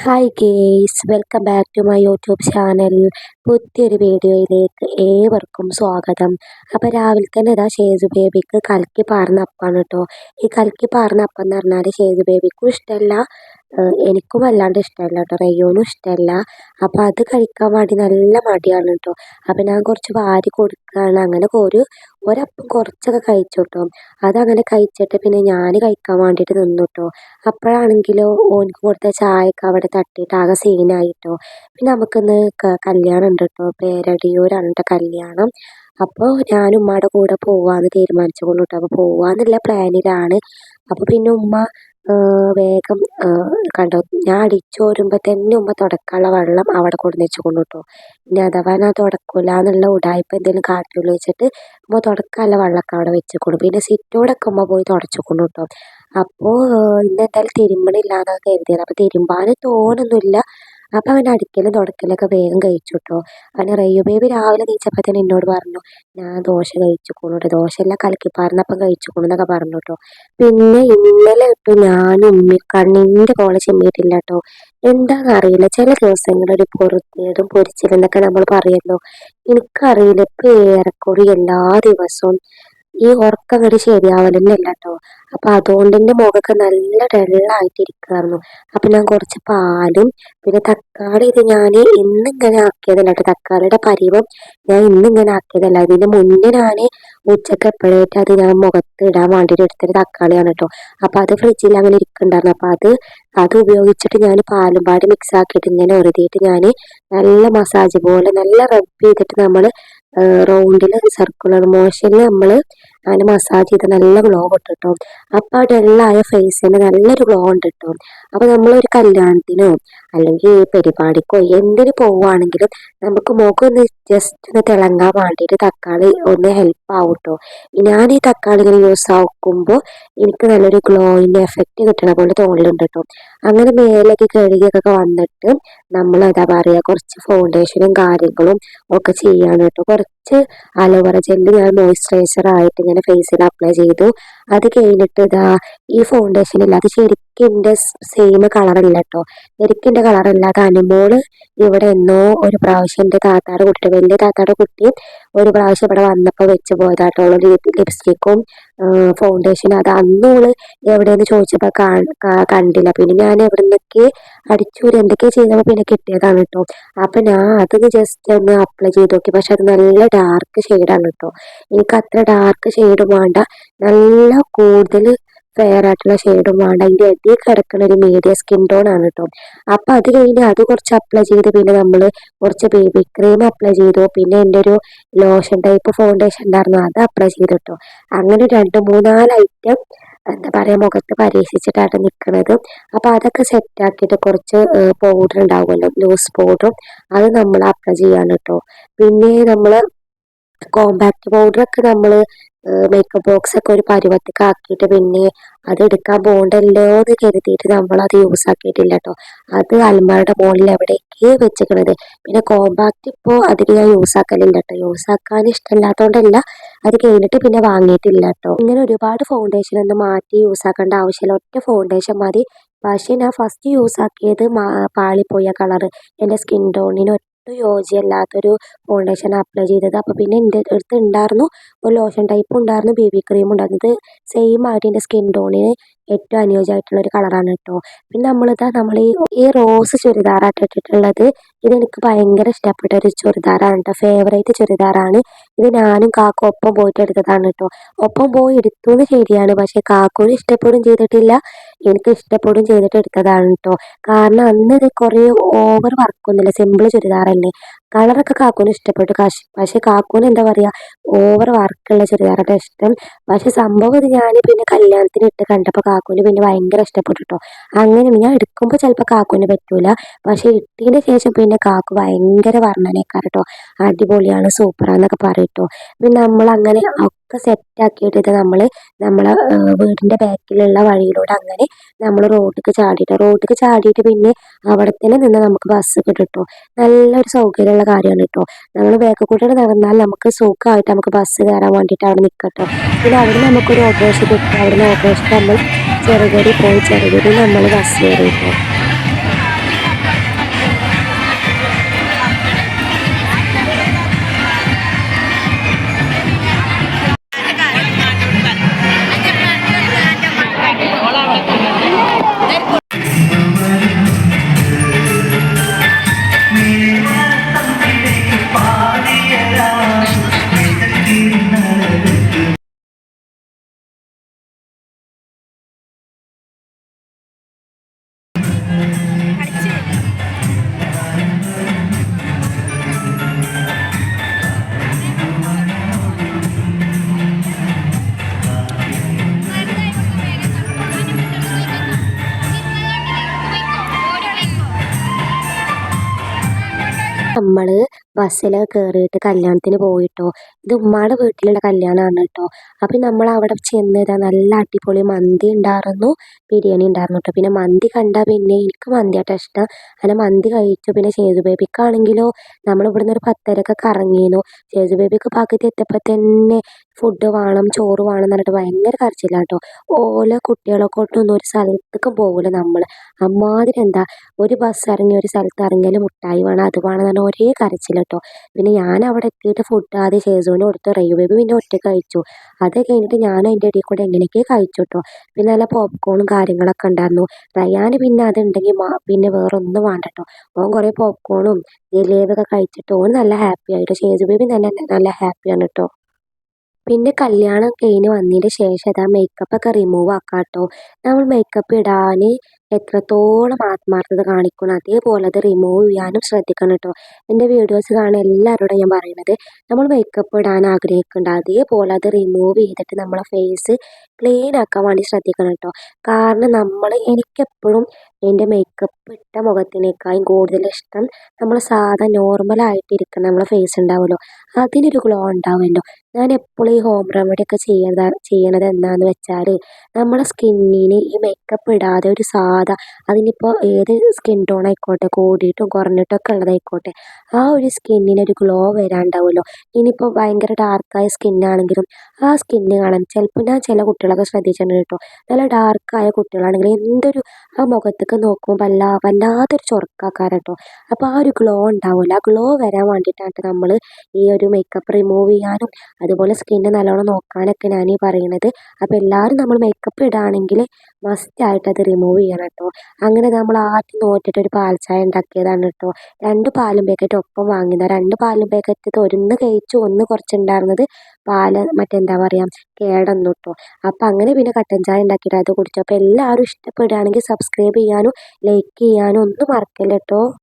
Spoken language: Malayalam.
Hi guys, welcome back to my YouTube channel. പുതിയൊരു വീഡിയോയിലേക്ക് ഏവർക്കും സ്വാഗതം. അപ്പോൾ രാവിലെ തന്നെ ഇതാ ഷേജു ബേബിക്ക് കലക്കി പാർന്ന അപ്പാണ് കേട്ടോ. ഈ കലക്കി പാർന്ന അപ്പം എന്ന് പറഞ്ഞാൽ ഷേജു ബേബിക്കും ഇഷ്ടമല്ല, എനിക്കും വല്ലാണ്ട് ഇഷ്ടമല്ല കേട്ടോ, റയ്യോനും ഇഷ്ടമല്ല. അപ്പോൾ അത് കഴിക്കാൻ വേണ്ടി നല്ല മടിയാണ് കേട്ടോ. അപ്പോൾ ഞാൻ കുറച്ച് വാരി കൊടുക്കുകയാണ്. അങ്ങനെ ഒരപ്പം കുറച്ചൊക്കെ കഴിച്ചു കേട്ടോ. അതങ്ങനെ കഴിച്ചിട്ട് പിന്നെ ഞാൻ കഴിക്കാൻ വേണ്ടിയിട്ട് നിന്നു കേട്ടോ. അപ്പോഴാണെങ്കിലോ ഓനിക്ക് കൊടുത്ത ചായയൊക്കെ അവിടെ തട്ടിയിട്ട് ആകെ സീനായിട്ടോ. പിന്നെ നമുക്കിന്ന് കല്യാണം ഉണ്ട് കേട്ടോ, പേരടിയൂരാണ് കേട്ടോ കല്യാണം. അപ്പോൾ ഞാനും ഉമ്മയുടെ കൂടെ പോവാന്ന് തീരുമാനിച്ചു കൊണ്ട് കേട്ടോ. അപ്പോൾ പോവാന്നുള്ള പ്ലാനിലാണ്. അപ്പോൾ പിന്നെ ഉമ്മ വേഗം കണ്ടോ, ഞാൻ അടിച്ചു വരുമ്പോൾ തന്നെ ഉമ്മ തുടക്കാനുള്ള വെള്ളം അവിടെ കൊടുന്ന് വെച്ച് കൊണ്ട് കേട്ടോ. ഇനി അഥവാ ഞാൻ തുടക്കില്ല എന്നുള്ള ഉടായ്പ എന്തെങ്കിലും കാറ്റുള്ളൂ വെച്ചിട്ട് ഉമ്മ തുടക്കാനുള്ള വെള്ളമൊക്കെ അവിടെ വെച്ചുകൊണ്ടു. പിന്നെ സിറ്റോടൊക്കെ ഉമ്മ പോയി തുടച്ചുകൊണ്ട് കേട്ടോ. അപ്പോൾ ഇന്ന് എന്തായാലും തിരുമ്പണില്ല എന്നൊക്കെ കരുതിയത്. അപ്പോൾ തിരുമ്പാൻ തോന്നൊന്നുമില്ല. അപ്പോൾ അവൻ അടിക്കലും തുടക്കലൊക്കെ വേഗം കഴിച്ചു കേട്ടോ. അവന് റയ്യു ബേബി രാവിലെ നീച്ചപ്പോൾ തന്നെ എന്നോട് പറഞ്ഞു, ഞാൻ ദോശ കഴിച്ചുകൊണ്ടു, ദോശയെല്ലാം കലക്കിപ്പാർന്നപ്പം കഴിച്ചുകൊണ്ടു എന്നൊക്കെ പറഞ്ഞു കേട്ടോ. പിന്നെ ഇന്നലെ ഇട്ട് ഞാനും ഉമ്മി കണ്ണിൻ്റെ പോലെ ചെമ്മിയിട്ടില്ല കേട്ടോ. എന്താണെന്നറിയില്ല, ചില ദിവസങ്ങളിൽ ഒരു പൊറുത്തേടും പൊരിച്ചിലെന്നൊക്കെ നമ്മൾ പറയുമല്ലോ, എനിക്കറിയില്ല. ഇപ്പം ഏറെക്കുറെ എല്ലാ ദിവസവും ഈ ഉറക്കം അങ്ങോട്ട് ശരിയാവലെന്നല്ല കേട്ടോ. അപ്പം അതുകൊണ്ട് തന്നെ മുഖമൊക്കെ നല്ല ഡള്ളായിട്ടിരിക്കുമായിരുന്നു. അപ്പം ഞാൻ കുറച്ച് പാലും പിന്നെ തക്കാളി, ഇത് ഞാൻ ഇന്നിങ്ങനെ ആക്കിയതല്ല കേട്ടോ. തക്കാളിയുടെ പരിവം ഞാൻ ഇന്നിങ്ങനെ ആക്കിയതല്ല. ഇതിന് മുന്നേ ഞാൻ ഉച്ചക്ക് എപ്പോഴായിട്ട് അത് ഞാൻ മുഖത്ത് ഇടാൻ വേണ്ടിയിട്ട് എടുത്തൊരു തക്കാളിയാണ് കേട്ടോ. അപ്പം അത് ഫ്രിഡ്ജിൽ അങ്ങനെ ഇരിക്കുന്നുണ്ടായിരുന്നു. അപ്പം അത് ഉപയോഗിച്ചിട്ട് ഞാൻ പാലും പാടി മിക്സ് ആക്കിയിട്ട് ഇങ്ങനെ ഉരുതിയിട്ട് ഞാൻ നല്ല മസാജ് പോലെ നല്ല റബ്ബ് ചെയ്തിട്ട് നമ്മൾ റൗണ്ടിൽ സർക്കുലർ മോഷനിൽ നമ്മൾ അങ്ങനെ മസാജ് ചെയ്ത് നല്ല ഗ്ലോ കിട്ടും കേട്ടോ. അപ്പോൾ ആ ഡള്ളായ ഫേസിന് നല്ലൊരു ഗ്ലോ ഉണ്ട് കേട്ടോ. അപ്പോൾ നമ്മളൊരു കല്യാണത്തിനോ അല്ലെങ്കിൽ പരിപാടിക്കോ എന്തിനു പോവുകയാണെങ്കിലും നമുക്ക് മുഖം ഒന്ന് ജസ്റ്റ് ഒന്ന് തിളങ്ങാൻ വേണ്ടിയിട്ട് തക്കാളി ഒന്ന് ഹെൽപ്പ് ആവും കേട്ടോ. ഞാൻ ഈ തക്കാളി ഇങ്ങനെ യൂസ് ആക്കുമ്പോൾ എനിക്ക് നല്ലൊരു ഗ്ലോയിൻ്റെ എഫക്റ്റ് കിട്ടണ പോലെ തോന്നലുണ്ട് കേട്ടോ. അങ്ങനെ മേലേക്ക് കഴുകിയൊക്കെ വന്നിട്ട് നമ്മൾ എന്താ പറയുക, കുറച്ച് ഫൗണ്ടേഷനും കാര്യങ്ങളും ഒക്കെ ചെയ്യാണ് കേട്ടോ. കുറച്ച് അലോവേറ ജെല്ല് ഞാൻ മോയ്സ്ചറൈസർ ആയിട്ട് ഇങ്ങനെ ഫേസിൽ അപ്ലൈ ചെയ്തു. അത് കഴിഞ്ഞിട്ട് ഇതാ ഈ ഫൗണ്ടേഷൻ ഇല്ല, അത് ശരിക്കും എൻ്റെ സെയിം കളറല്ല കേട്ടോ. ശരിക്കും എൻ്റെ കളറല്ലാതെ അനുമോള് ഇവിടെ എന്നോ ഒരു പ്രാവശ്യം എൻ്റെ താത്താടെ കുട്ടി, വലിയ താത്താടെ കുട്ടി ഒരു പ്രാവശ്യം ഇവിടെ വന്നപ്പോൾ വെച്ച് പോയതാട്ടോ. ലിപ്സ്റ്റിക്കും ഫൗണ്ടേഷൻ അത് അന്നോള് എവിടെയെന്ന് ചോദിച്ചപ്പോൾ കണ്ടില്ല. പിന്നെ ഞാൻ എവിടെ നിന്നൊക്കെ അടിച്ചൂരി എന്തൊക്കെയോ ചെയ്തപ്പോൾ പിന്നെ കിട്ടിയതാണ് കേട്ടോ. അപ്പം ഞാൻ അതൊന്ന് ജസ്റ്റ് ഒന്ന് അപ്ലൈ ചെയ്ത് നോക്കി. പക്ഷെ അത് നല്ല ഡാർക്ക് ഷെയ്ഡാണ് കേട്ടോ. എനിക്ക് അത്ര ഡാർക്ക് ഷെയ്ഡും വേണ്ട, നല്ല കൂടുതൽ ഫെയർ ആയിട്ടുള്ള ഷെയ്ഡും വേണ്ട. അതിൻ്റെ ഇടയിൽ കിടക്കുന്ന ഒരു മീഡിയം സ്കിൻ ടോൺ ആണ് കേട്ടോ. അപ്പം അത് കഴിഞ്ഞ് അത് കുറച്ച് അപ്ലൈ ചെയ്ത് പിന്നെ നമ്മൾ കുറച്ച് ബേബി ക്രീം അപ്ലൈ ചെയ്തു. പിന്നെ എൻ്റെ ഒരു ലോഷൻ ടൈപ്പ് ഫൗണ്ടേഷൻ ഉണ്ടായിരുന്നു, അത് അപ്ലൈ ചെയ്തു കേട്ടോ. അങ്ങനെ 2-3-4 ഐറ്റം എന്താ പറയുക മുഖത്ത് പരീക്ഷിച്ചിട്ടാണ് നിൽക്കുന്നത്. അപ്പോൾ അതൊക്കെ സെറ്റാക്കിയിട്ട് കുറച്ച് പൗഡർ ഉണ്ടാവുമല്ലോ, ലൂസ് പൗഡറും അത് നമ്മൾ അപ്ലൈ ചെയ്യാണ് കേട്ടോ. പിന്നെ നമ്മൾ കോമ്പാക്ട് പൗഡറൊക്കെ നമ്മൾ മേക്കപ്പ് ബോക്സ് ഒക്കെ ഒരു പരുവത്തിക്ക് ആക്കിയിട്ട് പിന്നെ അത് എടുക്കാൻ പോകണ്ടല്ലോ എന്ന് കരുതിയിട്ട് നമ്മളത് യൂസ് ആക്കിയിട്ടില്ല കേട്ടോ. അത് അൽമാരുടെ മുകളിൽ എവിടേക്ക് വെച്ചിരിക്കണത്. പിന്നെ കോമ്പാക്ട് ഇപ്പോൾ അതിന് ഞാൻ യൂസ് ആക്കലില്ല കേട്ടോ. യൂസ് ആക്കാൻ ഇഷ്ടമില്ലാത്തതുകൊണ്ടല്ല, അത് കഴിഞ്ഞിട്ട് പിന്നെ വാങ്ങിയിട്ടില്ല കേട്ടോ. ഇങ്ങനെ ഒരുപാട് ഫൗണ്ടേഷൻ ഒന്നും മാറ്റി യൂസ് ആക്കേണ്ട ആവശ്യമില്ല, ഒറ്റ ഫൗണ്ടേഷൻ മതി. പക്ഷേ ഞാൻ ഫസ്റ്റ് യൂസ് ആക്കിയത് പാളിപ്പോയ കളറ്, എൻ്റെ സ്കിൻ ടോണിന് ഒട്ടും യോജിയല്ലാത്തൊരു ഫൗണ്ടേഷൻ അപ്ലൈ ചെയ്തത്. അപ്പോൾ പിന്നെ എൻ്റെ അടുത്ത് ഉണ്ടായിരുന്നു ഒരു ലോഷൻ ടൈപ്പ് ഉണ്ടായിരുന്നു, ബേബി ക്രീം ഉണ്ടായിരുന്നു. ഇത് സെയിം ആയിട്ട് എൻ്റെ സ്കിൻ ടോണിന് ഏറ്റവും അനുയോജ്യമായിട്ടുള്ള ഒരു കളറാണ് കേട്ടോ. പിന്നെ നമ്മൾ ഈ റോസ് ചുരിദാറായിട്ട് ഇട്ടിട്ടുള്ളത്. ഇതെനിക്ക് ഭയങ്കര ഇഷ്ടപ്പെട്ട ഒരു ചുരിദാറാണ് കേട്ടോ, ഫേവറേറ്റ് ചുരിദാറാണ് ഇത്. ഞാനും കാക്കും ഒപ്പം പോയിട്ട് എടുത്തതാണ് കേട്ടോ. ഒപ്പം പോയി എടുത്തു എന്ന് ശരിയാണ്, പക്ഷേ കാക്കൂന് ഇഷ്ടപ്പെടുകയും ചെയ്തിട്ടില്ല, എനിക്ക് ഇഷ്ടപ്പെടുകയും ചെയ്തിട്ട് എടുത്തതാണ് കേട്ടോ. കാരണം അന്ന് ഇത് കുറേ ഓവർ വർക്കൊന്നുമില്ല, സിമ്പിൾ ചുരിദാറല്ലേ. കളറൊക്കെ കാക്കൂന് ഇഷ്ടപ്പെട്ടു, പക്ഷേ കാക്കൂന് എന്താ പറയുക, ഓവർ വർക്കുള്ള ചുരിദാറാണ് ഇഷ്ടം. പക്ഷെ സംഭവം ഇത് ഞാൻ പിന്നെ കല്യാണത്തിന് ഇട്ട് കണ്ടപ്പോൾ കാക്കൂന് പിന്നെ ഭയങ്കര ഇഷ്ടപ്പെട്ടു കേട്ടോ. അങ്ങനെയാണ് ഞാൻ എടുക്കുമ്പോൾ ചിലപ്പോൾ കാക്കൂന് പറ്റൂല, പക്ഷെ ഇട്ടതിന് ശേഷം പിന്നെ കാക്കു ഭയങ്കര വർണ്ണനയൊക്കെ കേട്ടോ, അടിപൊളിയാണ് സൂപ്പറാന്നൊക്കെ പറയും കേട്ടോ. പിന്നെ നമ്മളങ്ങനെ ഒക്കെ സെറ്റാക്കിയിട്ട് ഇത് നമ്മളെ വീടിൻ്റെ ബാക്കിലുള്ള വഴിയിലൂടെ അങ്ങനെ നമ്മൾ റോഡിലേക്ക് ചാടിയിട്ട് പിന്നെ അവിടെ തന്നെ നിന്ന് നമുക്ക് ബസ് കിട്ടും. നല്ലൊരു സൗകര്യമുള്ള കാര്യമാണ് കേട്ടോ. നമ്മൾ ബാക്കിൽ കൂടെ നടന്നാൽ നമുക്ക് സുഖമായിട്ട് നമുക്ക് ബസ് കയറാൻ വേണ്ടിയിട്ട് അവിടെ നിൽക്കട്ടോ. പിന്നെ അവിടെ നമുക്കൊരു ഓട്ടോറിക്ഷ കിട്ടും. അവിടുന്ന് ഓട്ടോറിക്ഷ നമ്മൾ ചെറുകടി പോയി ചെറുകടി നമ്മൾ ബസ് കയറി കേട്ടോ. നമ്മൾ ബസ്സിൽ കയറിയിട്ട് കല്യാണത്തിന് പോയിട്ടോ. ഇത് ഉമ്മാടെ വീട്ടിലുള്ള കല്യാണമാണ് കേട്ടോ. അപ്പം നമ്മൾ അവിടെ ചെന്ന് നല്ല അടിപൊളി മന്തി ഉണ്ടായിരുന്നു, ബിരിയാണി ഉണ്ടായിരുന്നു കേട്ടോ. പിന്നെ മന്തി കണ്ടാൽ പിന്നെ എനിക്ക് മന്തിയാട്ടോ ഇഷ്ടം. അങ്ങനെ മന്തി കഴിച്ചു. പിന്നെ സേതു ബേബിക്കാണെങ്കിലോ നമ്മൾ ഇവിടുന്ന് ഒരു 10:30 ഇറങ്ങിയിരുന്നു. സേതു ബേബിക്ക് പകുതി എത്തിയപ്പോൾ തന്നെ ഫുഡ് വേണം, ചോറ് വേണം എന്ന് പറഞ്ഞിട്ട് ഭയങ്കര കരച്ചിലാണ് കേട്ടോ. ഓലെ കുട്ടികളെ കൊണ്ടൊന്നും ഒരു സ്ഥലത്തേക്കും പോകില്ല നമ്മൾ. അമ്മാതിരി ഒരു ബസ് ഇറങ്ങി ഒരു സ്ഥലത്ത് ഇറങ്ങിയാൽ മുട്ടായി വേണം, അത് വേണം എന്ന് പറഞ്ഞാൽ ഒരേ കരച്ചിൽ കേട്ടോ. പിന്നെ ഞാൻ അവിടെ എത്തിയിട്ട് ഫുഡ് ആദ്യം ഷേസുവിന് കൊടുത്തു. റയു ബേബി പിന്നെ ഒറ്റയ്ക്ക് കഴിച്ചു. അത് കഴിഞ്ഞിട്ട് ഞാൻ അതിൻ്റെ ഇടയിൽ കൂടെ എങ്ങനെയൊക്കെ കഴിച്ചു കേട്ടോ. പിന്നെ നല്ല പോപ്കോണും കാര്യങ്ങളൊക്കെ ഉണ്ടായിരുന്നു. റയാന് പിന്നെ അതുണ്ടെങ്കിൽ പിന്നെ വേറെ ഒന്നും വേണ്ട കേട്ടോ. ഓൻ കുറേ പോപ്കോണും ജിലേബിയൊക്കെ കഴിച്ചിട്ട് ഓൻ നല്ല ഹാപ്പി ആയിട്ട്. ഷേസു ബേബി തന്നെ നല്ല ഹാപ്പിയാണ് കേട്ടോ. പിന്നെ കല്യാണം കഴിഞ്ഞ് വന്നതിന് ശേഷം മേക്കപ്പൊക്കെ റിമൂവ് ആക്കാം കേട്ടോ. നമ്മൾ മേക്കപ്പ് ഇടാൻ എത്രത്തോളം ആത്മാർത്ഥത കാണിക്കണം അതേപോലെ അത് റിമൂവ് ചെയ്യാനും ശ്രദ്ധിക്കണം കേട്ടോ. എൻ്റെ വീഡിയോസ് കാണുന്ന എല്ലാവരോടും ഞാൻ പറയുന്നത്, നമ്മൾ മേക്കപ്പ് ഇടാൻ ആഗ്രഹിക്കുന്നുണ്ട് അതേപോലെ അത് റിമൂവ് ചെയ്തിട്ട് നമ്മളെ ഫേസ് ക്ലീൻ ആക്കാൻ വേണ്ടി ശ്രദ്ധിക്കണം കേട്ടോ. കാരണം എനിക്കെപ്പോഴും എൻ്റെ മേക്കപ്പ് ഇട്ട മുഖത്തിനേക്കാളും കൂടുതൽ ഇഷ്ടം നമ്മൾ സാധാ നോർമലായിട്ടിരിക്കണം നമ്മളെ ഫേസ് ഉണ്ടാവുമല്ലോ, അതിനൊരു ഗ്ലോ ഉണ്ടാവുമല്ലോ. ഞാൻ എപ്പോഴും ഈ ഹോം റെമഡി ഒക്കെ ചെയ്യണത് എന്താണെന്ന് വെച്ചാൽ, നമ്മളെ സ്കിന്നിന് ഈ മേക്കപ്പ് ഇടാതെ ഒരു അതിനിപ്പോൾ ഏത് സ്കിൻ ടോൺ ആയിക്കോട്ടെ, കൂടിയിട്ടും കുറഞ്ഞിട്ടൊക്കെ ഉള്ളതായിക്കോട്ടെ, ആ ഒരു സ്കിന്നിനൊരു ഗ്ലോ വരാണ്ടാവുമല്ലോ. ഇനിയിപ്പോൾ ഭയങ്കര ഡാർക്കായ സ്കിന്നാണെങ്കിലും ആ സ്കിന്ന് കാണാൻ ചിലപ്പോൾ ഞാൻ ചില കുട്ടികളൊക്കെ ശ്രദ്ധിച്ചിട്ടുണ്ട് കേട്ടോ. നല്ല ഡാർക്കായ കുട്ടികളാണെങ്കിൽ ആ മുഖത്തേക്ക് നോക്കുമ്പോൾ വല്ലാത്തൊരു ചൊറുക്കാക്കാരം കേട്ടോ. അപ്പോൾ ആ ഒരു ഗ്ലോ ഉണ്ടാവില്ല. ആ ഗ്ലോ വരാൻ വേണ്ടിയിട്ടാണ് നമ്മൾ ഈ ഒരു മേക്കപ്പ് റിമൂവ് ചെയ്യാനും അതുപോലെ സ്കിന്ന് നല്ലോണം നോക്കാനൊക്കെ ഞാൻ ഈ പറയുന്നത്. അപ്പോൾ എല്ലാവരും നമ്മൾ മേക്കപ്പ് ഇടുകയാണെങ്കിൽ മസ്റ്റായിട്ട് അത് റിമൂവ് ചെയ്യണം കേട്ടോ. അങ്ങനെ നമ്മൾ ആദ്യം നോറ്റിട്ട് ഒരു പാൽ ചായ ഉണ്ടാക്കിയതാണ് കേട്ടോ. 2 പാലും പാക്കറ്റ് ഒപ്പം വാങ്ങിയതാണ്. 2 പാലും പാക്കറ്റ് ഒന്ന് കഴിച്ചു, ഒന്ന് കുറച്ചുണ്ടായിരുന്നത് പാല് മറ്റെന്താ പറയുക കേടന്നു കേട്ടോ. അപ്പം അങ്ങനെ പിന്നെ കട്ടൻ ചായ ഉണ്ടാക്കിയിട്ട് അത് കുടിച്ചു. അപ്പോൾ എല്ലാവരും ഇഷ്ടപ്പെടുകയാണെങ്കിൽ സബ്സ്ക്രൈബ് ചെയ്യാനും ലൈക്ക് ചെയ്യാനും ഒന്നും മറക്കല്ല കേട്ടോ.